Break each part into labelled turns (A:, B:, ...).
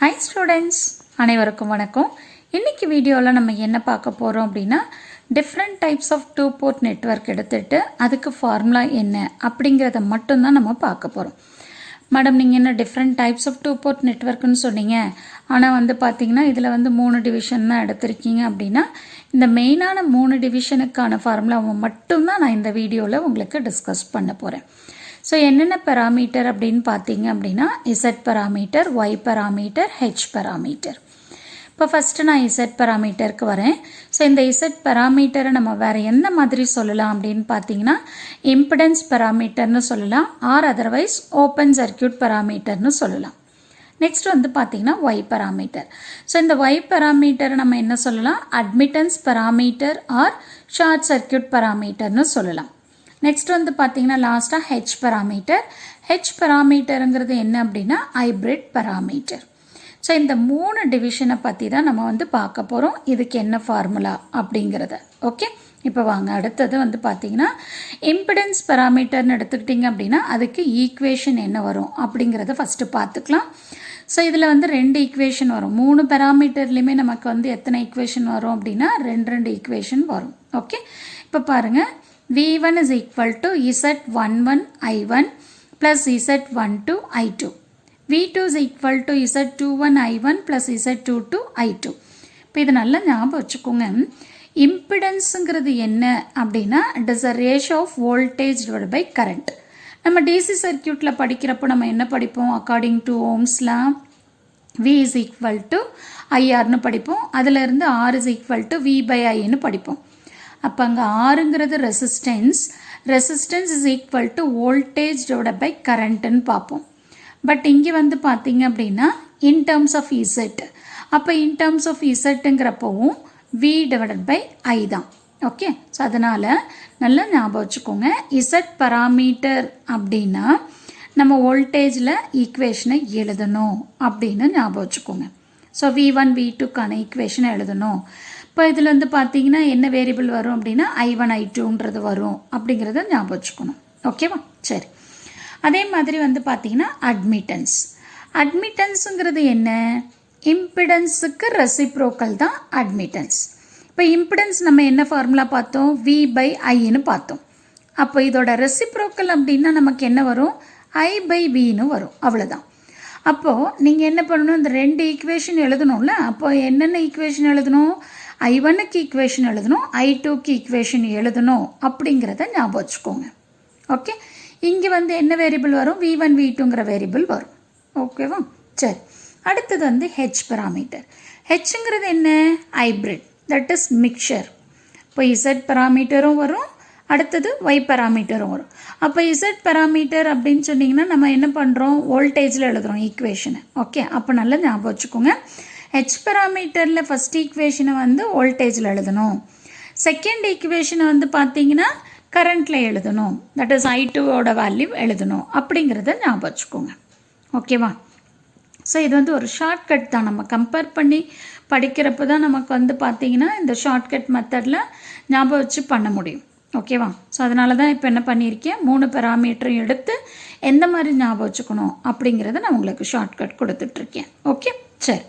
A: Hi students, அனைவருக்கும் வணக்கம். இன்னைக்கு வீடியோவில் நம்ம என்ன பார்க்க போகிறோம் அப்படின்னா different types of two port network எடுத்துட்டு அதுக்கு ஃபார்முலா என்ன அப்படிங்கிறத மட்டும்தான் நம்ம பார்க்க போகிறோம். மேடம் நீங்கள் என்ன different types of two port நெட்வொர்க்குன்னு சொன்னீங்க, ஆனால் பார்த்தீங்கன்னா இதில் 3 டிவிஷன் தான் எடுத்திருக்கீங்க அப்படின்னா இந்த மெயினான 3 டிவிஷனுக்கான ஃபார்முலாவை மட்டும்தான் நான் இந்த வீடியோவில் உங்களுக்கு டிஸ்கஸ் பண்ண போகிறேன். ஸோ என்னென்ன பெராமீட்டர் அப்படின்னு பார்த்தீங்க அப்படின்னா Z parameter, Y parameter, H parameter. இப்போ ஃபஸ்ட்டு நான் இசட் பெராமீட்டருக்கு வரேன். ஸோ இந்த இசட் பெராமீட்டரை நம்ம வேறு எந்த மாதிரி சொல்லலாம் அப்படின்னு பார்த்தீங்கன்னா இம்பிடன்ஸ் பெராமீட்டர்னு சொல்லலாம், ஆர் அதர்வைஸ் ஓப்பன் சர்க்கியூட் பெராமீட்டர்னு சொல்லலாம். நெக்ஸ்ட் பார்த்தீங்கன்னா ஒய் பெராமீட்டர். ஸோ இந்த ஒய் பெராமீட்டரை நம்ம என்ன சொல்லலாம், admittance parameter or short circuit பெராமீட்டர்னு சொல்லலாம். நெக்ஸ்ட் பார்த்தீங்கன்னா லாஸ்ட்டாக ஹெச் பெராமீட்டர். ஹெச் பெராமீட்டருங்கிறது என்ன அப்படின்னா ஹைப்ரிட் பெராமீட்டர். ஸோ இந்த 3 டிவிஷனை பற்றி தான் நம்ம பார்க்க போகிறோம். இதுக்கு என்ன ஃபார்முலா அப்படிங்கிறத. ஓகே, இப்போ வாங்க அடுத்தது பார்த்தீங்கன்னா இம்பிடன்ஸ் பெராமீட்டர்னு எடுத்துக்கிட்டிங்க அப்படின்னா அதுக்கு ஈக்குவேஷன் என்ன வரும் அப்படிங்கிறத ஃபஸ்ட்டு பார்த்துக்கலாம். ஸோ இதில் 2 ஈக்குவேஷன் வரும். 3 பெராமீட்டர்லேயுமே நமக்கு எத்தனை ஈக்குவேஷன் வரும் அப்படின்னா 2 ஈக்குவேஷன் வரும். ஓகே, இப்போ பாருங்கள், V1 is equal to Z11 I1 plus Z12 I2. V2 is equal to Z21 I1 plus Z22 I2. இப்போ இது நல்லா ஞாபகம் வச்சுக்கோங்க. இம்பிடன்ஸுங்கிறது என்ன அப்படின்னா it is a ratio of voltage divided by current. நம்ம டிசி சர்க்கியூட்டில் படிக்கிறப்போ நம்ம என்ன படிப்போம், according to Ohm's law V is equal to IRனு படிப்போம். அதிலிருந்து R is equal to V by Iன்னு படிப்போம். அப்போ அங்கே ஆறுங்கிறது resistance is equal to voltage divided by கரண்ட்டுன்னு பார்ப்போம். பட் இங்கே பார்த்தீங்க அப்படின்னா இன் டேர்ம்ஸ் ஆஃப் இசட். அப்போ இன் டேர்ம்ஸ் ஆஃப் இசட்டுங்கிறப்பவும் வி டிவைடட் பை ஐ தான். ஓகே, ஸோ அதனால் நல்லா ஞாபகம் வச்சுக்கோங்க, இசட் பராமீட்டர் அப்படின்னா நம்ம வோல்டேஜில் ஈக்குவேஷனை எழுதணும் அப்படின்னு ஞாபகம் வச்சுக்கோங்க. ஸோ V1 V2க்கான ஈக்குவேஷனை எழுதணும். இப்போ இதில் பார்த்தீங்கன்னா என்ன வேரியபிள் வரும் அப்படின்னா I1 I2ன்றது வரும் அப்படிங்கிறத ஞாபகம் வச்சுக்கணும். ஓகேவா, சரி. அதே மாதிரி பார்த்தீங்கன்னா அட்மிட்டன்ஸுங்கிறது என்ன, இம்பிடன்ஸுக்கு ரெசிப்ரோக்கல் தான் அட்மிட்டன்ஸ். இப்போ இம்பிடன்ஸ் நம்ம என்ன ஃபார்முலா பார்த்தோம், V by Iன்னு பார்த்தோம். அப்போ இதோட ரெசிப்ரோக்கல் அப்படின்னா நமக்கு என்ன வரும், I by Vன்னு வரும், அவ்வளோதான். அப்போது நீங்கள் என்ன பண்ணணும், இந்த 2 ஈக்குவேஷன் எழுதணும்ல. அப்போது என்னென்ன ஈக்குவேஷன் எழுதணும், I1க்கு ஈக்குவேஷன் எழுதணும், I2க்கு ஈக்குவேஷன் எழுதணும் அப்படிங்கிறத ஞாபகம் வச்சுக்கோங்க. ஓகே, இங்கே என்ன வேரியபிள் வரும், V1 V2ங்கிற வேரியபிள் வரும். ஓகேவா, சரி. அடுத்தது ஹெச் பெராமீட்டர். ஹெச்ங்கிறது என்ன, ஹைப்ரிட், தட் இஸ் மிக்சர். இப்போ இசட் பெராமீட்டரும் வரும், அடுத்தது ஒய் பெராமீட்டரும் வரும். அப்போ இசட் பெராமீட்டர் அப்படின்னு சொன்னிங்கன்னா நம்ம என்ன பண்ணுறோம், வோல்டேஜில் எழுதுகிறோம் ஈக்குவேஷனை. ஓகே, அப்போ நல்லா ஞாபகம் வச்சுக்கோங்க, ஹெச் பெராமீட்டரில் ஃபஸ்ட் ஈக்குவேஷனை வோல்டேஜில் எழுதணும், செகண்ட் ஈக்குவேஷனை பார்த்தீங்கன்னா கரண்ட்டில் எழுதணும், தட் இஸ் I2ஓட வேல்யூ எழுதணும் அப்படிங்கிறத ஞாபகம் வச்சுக்கோங்க. ஓகேவா, ஸோ இது ஒரு ஷார்ட்கட் தான். நம்ம கம்பேர் பண்ணி படிக்கிறப்ப தான் நமக்கு பார்த்தீங்கன்னா இந்த ஷார்ட்கட் மெத்தடில் ஞாபகம் வச்சு பண்ண முடியும். ஓகேவா, ஸோ அதனால தான் இப்போ என்ன பண்ணியிருக்கேன், 3 பெராமீட்டரும் எடுத்து எந்த மாதிரி ஞாபகம் வச்சுக்கணும் அப்படிங்கிறத நான் உங்களுக்கு ஷார்ட்கட் கொடுத்துட்ருக்கேன். ஓகே, சரி.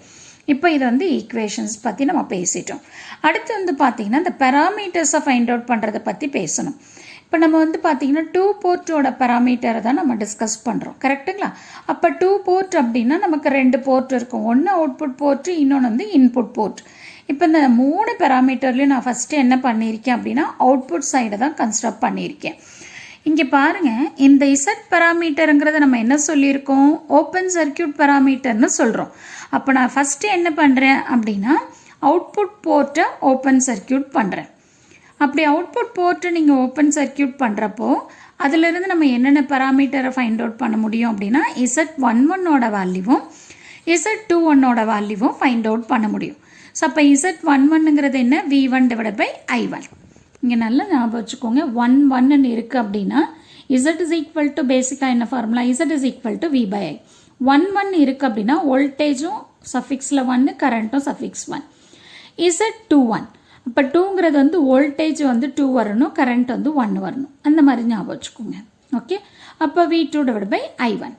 A: இப்போ இது ஈக்குவேஷன்ஸ் பற்றி நம்ம பேசிட்டோம். அடுத்து பார்த்தீங்கன்னா இந்த பெராமீட்டர்ஸை ஃபைண்ட் அவுட் பண்ணுறதை பற்றி பேசணும். இப்போ நம்ம பார்த்தீங்கன்னா 2 போர்ட்டோட பெராமீட்டரை தான் நம்ம டிஸ்கஸ் பண்ணுறோம், கரெக்டுங்களா? அப்போ 2 போர்ட் அப்படின்னா நமக்கு 2 போர்ட் இருக்கும். ஒன்று அவுட்புட் போர்ட்டு, இன்னொன்று இன்புட் போர்ட். இப்போ இந்த 3 பெராமீட்டர்லையும் நான் ஃபஸ்ட்டு என்ன பண்ணியிருக்கேன் அப்படின்னா அவுட்புட் சைடை தான் கன்ஸ்ட்ரக்ட் பண்ணியிருக்கேன். இங்கே பாருங்கள், இந்த இசட் பெராமீட்டருங்கிறத நம்ம என்ன சொல்லியிருக்கோம், ஓப்பன் சர்க்கியூட் பெராமீட்டர்னு சொல்கிறோம். அப்போ நான் ஃபஸ்ட்டு என்ன பண்ணுறேன் அப்படின்னா அவுட்புட் போர்ட்டை ஓப்பன் சர்க்கியூட் பண்ணுறேன். அப்படி அவுட்புட் போர்ட்டை நீங்கள் ஓப்பன் சர்க்கியூட் பண்ணுறப்போ அதிலிருந்து நம்ம என்னென்ன பெராமீட்டரை ஃபைண்ட் அவுட் பண்ண முடியும் அப்படின்னா Z11ஓட வேல்யூவும் Z21ஓட வேல்யூவும் ஃபைண்ட் அவுட் பண்ண முடியும். ஸோ அப்போ Z11ங்கிறது என்ன, V1 டிவைடட் பை I1. இங்கே நல்லா ஞாபகம் வச்சுக்கோங்க, 1 இருக்குது அப்படின்னா Z இஸ் ஈக்குவல் டு பேசிக்காக என்ன formula, Z is equal to V by I. 1 இருக்குது அப்படின்னா வோல்டேஜும் சஃபிக்ஸில் 1, கரண்ட்டும் சஃபிக்ஸ் 1. Z21, அப்போ 2ங்கிறது வோல்டேஜ் 2 வரணும், கரண்ட் 1 வரணும், அந்த மாதிரி ஞாபகம் வச்சுக்கோங்க. ஓகே, அப்போ V2 டிவைட் பை I1.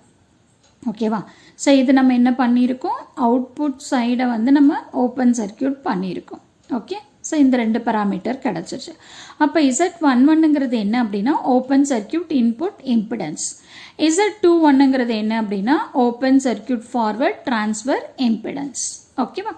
A: ஓகேவா? ஸோ இது நம்ம என்ன பண்ணியிருக்கோம், அவுட்புட் சைடை வந்து நம்ம ஓப்பன் சர்க்கியூட் பண்ணியிருக்கோம். ஓகே, ஸோ இந்த 2 பராமீட்டர் கிடச்சிருச்சு. அப்போ Z11ங்கிறது என்ன அப்படின்னா ஓப்பன் சர்க்கியூட் இன்புட் இம்பிடன்ஸ். Z21ங்கிறது என்ன அப்படின்னா open circuit forward transfer impedance. ஓகேவா?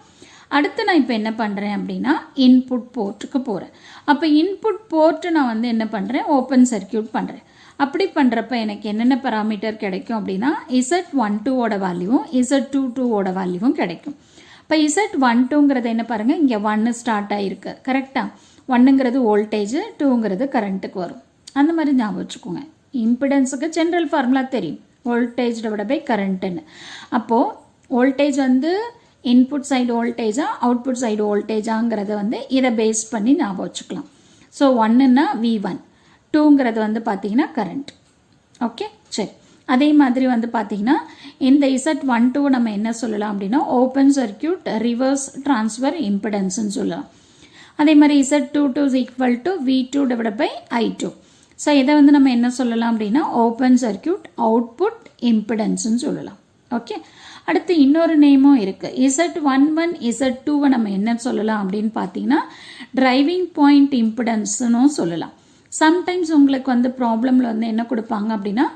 A: அடுத்து நான் இப்போ என்ன பண்ணுறேன் அப்படின்னா இன்புட் போர்ட்டுக்கு போகிறேன். அப்போ இன்புட் போர்ட்டு நான் வந்து என்ன பண்ணுறேன், ஓப்பன் சர்க்கியூட் பண்ணுறேன். அப்படி பண்ணுறப்ப எனக்கு என்னென்ன பராமீட்டர் கிடைக்கும் அப்படின்னா Z12ஓட வேல்யூவும் Z22ஓட வேல்யூவும் கிடைக்கும். இப்போ Z12ங்கிறது என்ன பாருங்கள், இங்கே 1 ஸ்டார்ட் ஆகிருக்கு. கரெக்டாக? 1ங்கிறது வோல்டேஜ், 2ங்கிறது கரண்ட்டுக்கு வரும். அந்த மாதிரி ஞாபகம் வச்சுக்கோங்க. இம்பிடன்ஸுக்கு ஜென்ரல் ஃபார்முலா தெரியும், வோல்டேஜ் டிவைட் பை கரண்ட்டுன்னு. அப்போது வோல்டேஜ் வந்து இன்புட் சைடு வோல்டேஜா அவுட்புட் சைடு வோல்டேஜாங்கிறத வந்து இதை பேஸ் பண்ணி ஞாபகம் வச்சுக்கலாம். ஸோ 1ன்னா V1, 2ங்கிறது வந்து பார்த்தீங்கன்னா கரண்ட். ஓகே, சரி. அதே மாதிரி வந்து பார்த்தீங்கன்னா இந்த Z12 நம்ம என்ன சொல்லலாம் அப்படின்னா ஓப்பன் சர்க்கியூட் ரிவர்ஸ் ட்ரான்ஸ்ஃபர் இம்பிடன்ஸ்ன்னு சொல்லலாம். அதே மாதிரி Z22 is equal to V2 divide by I2. So இதை வந்து நம்ம என்ன சொல்லலாம் அப்படின்னா ஓப்பன் சர்க்கியூட் அவுட்புட் இம்பிடன்ஸ்ன்னு சொல்லலாம். ஓகே, அடுத்து இன்னொரு நேமும் இருக்குது. Z11 Z2 நம்ம என்ன சொல்லலாம் அப்படின்னு பார்த்தீங்கன்னா டிரைவிங் பாயிண்ட் இம்பிடன்ஸ்னும் சொல்லலாம். சம்டைம்ஸ் உங்களுக்கு வந்து ப்ராப்ளமில் வந்து என்ன கொடுப்பாங்க அப்படின்னா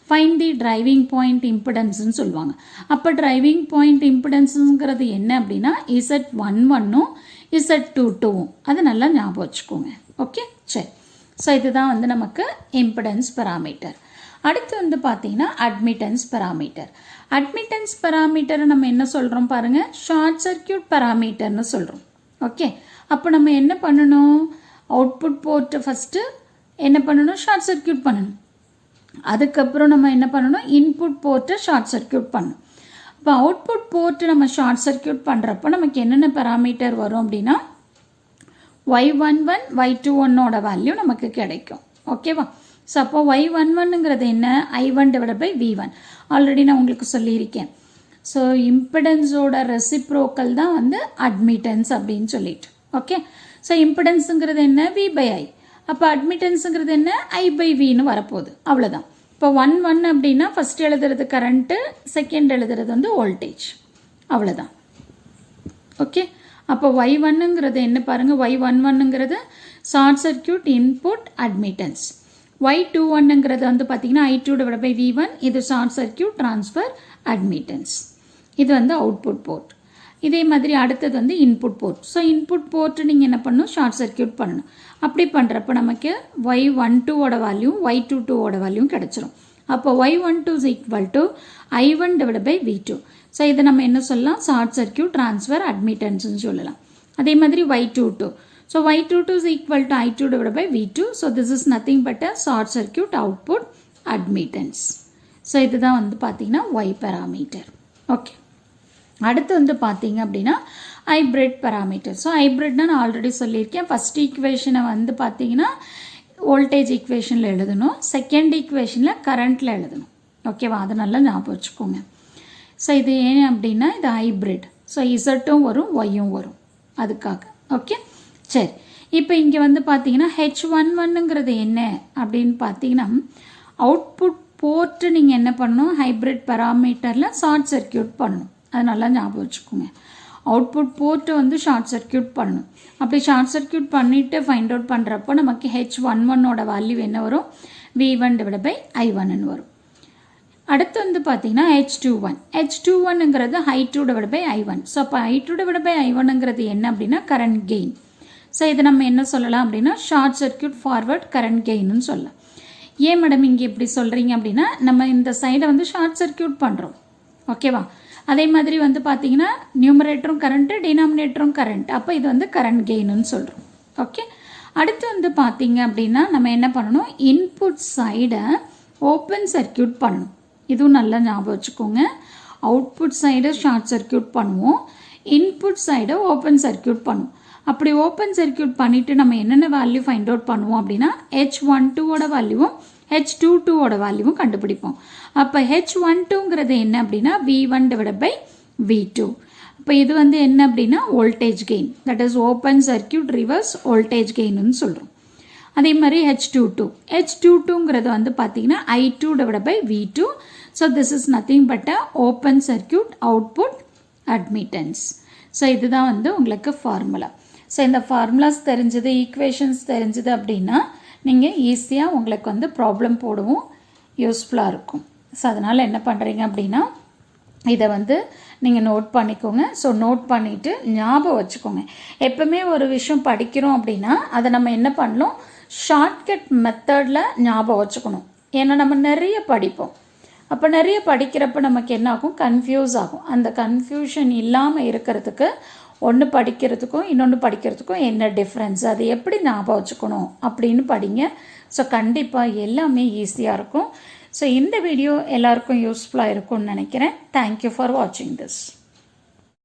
A: ஃபைண்ட் தி டிரைவிங் பாயிண்ட் இம்பிடன்ஸ்ன்னு சொல்லுவாங்க. அப்போ டிரைவிங் பாயிண்ட் இம்பிடன்ஸுங்கிறது என்ன அப்படின்னா Z11ம் Z22ம். அது நல்லா ஞாபகம் வச்சுக்கோங்க. ஓகே, சரி. ஸோ இதுதான் வந்து நமக்கு இம்பிடன்ஸ் பராமீட்டர். அடுத்து வந்து பார்த்தீங்கன்னா அட்மிட்டன்ஸ் பராமீட்டர். அட்மிட்டன்ஸ் பராமீட்டரை நம்ம என்ன சொல்கிறோம் பாருங்கள், ஷார்ட் சர்க்கியூட் பராமீட்டர்னு சொல்கிறோம். ஓகே, அப்போ நம்ம என்ன பண்ணணும், அவுட்புட் போர்ட்டு ஃபஸ்ட்டு என்ன பண்ணணும், ஷார்ட் சர்க்கியூட் பண்ணணும். அதுக்கப்புறம் நம்ம என்ன பண்ணணும், இன்புட் போர்ட்டை ஷார்ட் சர்க்கியூட் பண்ணணும். இப்போ அவுட்புட் போர்ட்டு நம்ம ஷார்ட் சர்க்கியூட் பண்ணுறப்போ நமக்கு என்னென்ன பராமீட்டர் வரும் அப்படின்னா Y11 Y21ஓட வேல்யூ நமக்கு கிடைக்கும். ஓகேவா? ஸோ அப்போ Y11ங்கிறது என்ன, I1 divide by V1. Already நான் உங்களுக்கு சொல்லியிருக்கேன். ஸோ இம்பிடன்ஸோட ரெசிப்ரோக்கல் தான் வந்து அட்மிட்டன்ஸ் அப்படின்னு சொல்லிட்டு. ஓகே, ஸோ இம்பிடன்ஸுங்கிறது என்ன, V பை I. அப்போ அட்மிட்டன்ஸுங்கிறது என்ன, I பை Vன்னு வரப்போகுது. அவ்வளோதான். இப்போ 1 அப்படின்னா ஃபஸ்ட் எழுதுறது கரண்ட்டு, செகண்ட் எழுதுறது வந்து வோல்டேஜ். அவ்வளோதான். ஓகே, அப்போ Y1ங்கிறது என்ன பாருங்கள், Y11ங்கிறது ஷார்ட் சர்க்கியூட் இன்புட் அட்மிட்டன்ஸ். Y21ங்கிறது வந்து பார்த்தீங்கன்னா I2 டிவைட் பை V1. இது ஷார்ட் சர்க்கியூட் ட்ரான்ஸ்ஃபர் அட்மிட்டன்ஸ். இது வந்து அவுட்புட் போர்ட். இதே மாதிரி அடுத்தது வந்து input port. So input port நீங்கள் என்ன பண்ணணும், ஷார்ட் சர்க்கியூட் பண்ணணும். அப்படி பண்ணுறப்ப நமக்கு Y12ஓட வேல்யூ Y22ஓட வேல்யூ கிடச்சிரும். அப்போ Y12 is equal to I1 divide by V2. So இதை நம்ம என்ன சொல்லலாம், ஷார்ட் சர்க்கியூட் ட்ரான்ஸ்ஃபர் அட்மிட்டன்ஸ்னு சொல்லலாம். அதே மாதிரி Y22. So Y22 is equal to I2 divide by V2. So this is nothing but a short circuit output admittance. So இதுதான் வந்து பார்த்தீங்கன்னா Y பேராமீட்டர். ஓகே, அடுத்து வந்து பார்த்தீங்க அப்படின்னா ஹைப்ரிட் பேராமீட்டர். ஸோ ஹைப்ரிட்னா நான் ஆல்ரெடி சொல்லியிருக்கேன். ஃபஸ்ட் ஈக்குவேஷனை வந்து பார்த்தீங்கன்னா வோல்டேஜ் ஈக்குவேஷனில் எழுதணும், செகண்ட் ஈக்குவேஷனில் கரண்ட்டில் எழுதணும். ஓகேவா? அதை நல்லா ஞாபகம் வச்சுக்கோங்க. ஸோ இது ஏன் அப்படின்னா இது ஹைப்ரிட். ஸோ இசட்டும் வரும், ஒய்யும் வரும், அதுக்காக. ஓகே, சரி. இப்போ இங்கே வந்து பார்த்தீங்கன்னா H11ங்கிறது என்ன அப்படின்னு பார்த்தீங்கன்னா அவுட்புட் போர்ட்டு நீங்கள் என்ன பண்ணணும், ஹைப்ரிட் பேராமீட்டரில் ஷார்ட் சர்க்கியூட் பண்ணணும். அது நல்லா ஞாபகம் வச்சுக்கோங்க. அவுட்புட் போர்ட்டு வந்து ஷார்ட் சர்க்கியூட் பண்ணணும். அப்படி ஷார்ட் சர்க்கியூட் பண்ணிவிட்டு ஃபைண்ட் அவுட் பண்ணுறப்போ நமக்கு H11ஓட வேல்யூ என்ன வரும், V1 டிவைட் பை I1ன்னு வரும். அடுத்து வந்து பார்த்தீங்கன்னா H21ங்கிறது I2 divide by I1. So அப்போ I2 டிவைட் பை I1ங்கிறது என்ன அப்படின்னா கரண்ட் கெயின். ஸோ இதை நம்ம என்ன சொல்லலாம் அப்படின்னா ஷார்ட் சர்க்கியூட் ஃபார்வர்ட் கரண்ட் கெயின்னு சொல்லலாம். ஏன் மேடம் இங்கே இப்படி சொல்கிறீங்க அப்படின்னா நம்ம இந்த சைடை வந்து ஷார்ட் சர்க்கியூட் பண்ணுறோம். ஓகேவா? அதே மாதிரி வந்து பார்த்தீங்கன்னா நியூமரேட்டரும் கரண்ட்டு, டினாமினேட்டரும் கரண்ட். அப்போ இது வந்து கரண்ட் கெயின்னு சொல்கிறோம். ஓகே, அடுத்து வந்து பார்த்தீங்க அப்படின்னா நம்ம என்ன பண்ணணும், இன்புட் சைடை ஓப்பன் சர்க்கியூட் பண்ணணும். இதுவும் நல்லா ஞாபகம் வச்சுக்கோங்க. அவுட்புட் சைடை ஷார்ட் சர்க்கியூட் பண்ணுவோம், இன்புட் சைடை ஓப்பன் சர்க்கியூட் பண்ணுவோம். அப்படி ஓப்பன் சர்க்கியூட் பண்ணிவிட்டு நம்ம என்னென்ன வேல்யூ ஃபைண்ட் அவுட் பண்ணுவோம் அப்படின்னா H12ஓட வேல்யூவும் H22ஓட வேல்யூவும் கண்டுபிடிப்போம். அப்போ H12ங்கிறது என்ன அப்படின்னா V1 டிவைட் பை V2. அப்போ இது வந்து என்ன அப்படின்னா voltage gain, that is open circuit reverse voltage கெயின்னு சொல்கிறோம். அதே மாதிரி H22ங்கிறது வந்து பார்த்தீங்கன்னா I2 divide by V2. So this is nothing but a open circuit output admittance. So இதுதான் வந்து உங்களுக்கு ஃபார்முலா. ஸோ இந்த ஃபார்முலாஸ் தெரிஞ்சது, ஈக்குவேஷன்ஸ் தெரிஞ்சது அப்படின்னா நீங்கள் ஈஸியாக உங்களுக்கு வந்து ப்ராப்ளம் போடவும் யூஸ்ஃபுல்லாக இருக்கும். ஸோ அதனால் என்ன பண்ணுறீங்க அப்படின்னா இதை வந்து நீங்கள் நோட் பண்ணிக்கோங்க. ஸோ நோட் பண்ணிவிட்டு ஞாபகம் வச்சுக்கோங்க. எப்பவுமே ஒரு விஷயம் படிக்கிறோம் அப்படின்னா அதை நம்ம என்ன பண்ணணும், ஷார்ட்கட் மெத்தடில் ஞாபகம் வச்சுக்கணும். ஏன்னா நம்ம நிறைய படிப்போம். அப்போ நிறைய படிக்கிறப்ப நமக்கு என்ன ஆகும், கன்ஃபியூஸ் ஆகும். அந்த கன்ஃபியூஷன் இல்லாமல் இருக்கிறதுக்கு ஒன்று படிக்கிறதுக்கும் இன்னொன்று படிக்கிறதுக்கும் என்ன டிஃப்ரென்ஸ், அது எப்படி ஞாபகம் வச்சுக்கணும் அப்படின்னு படிங்க. ஸோ கண்டிப்பாக எல்லாமே ஈஸியாக இருக்கும். ஸோ இந்த வீடியோ எல்லாருக்கும் யூஸ்ஃபுல்லாக இருக்கும்னு நினைக்கிறேன். தேங்க்யூ ஃபார் வாட்சிங் திஸ்.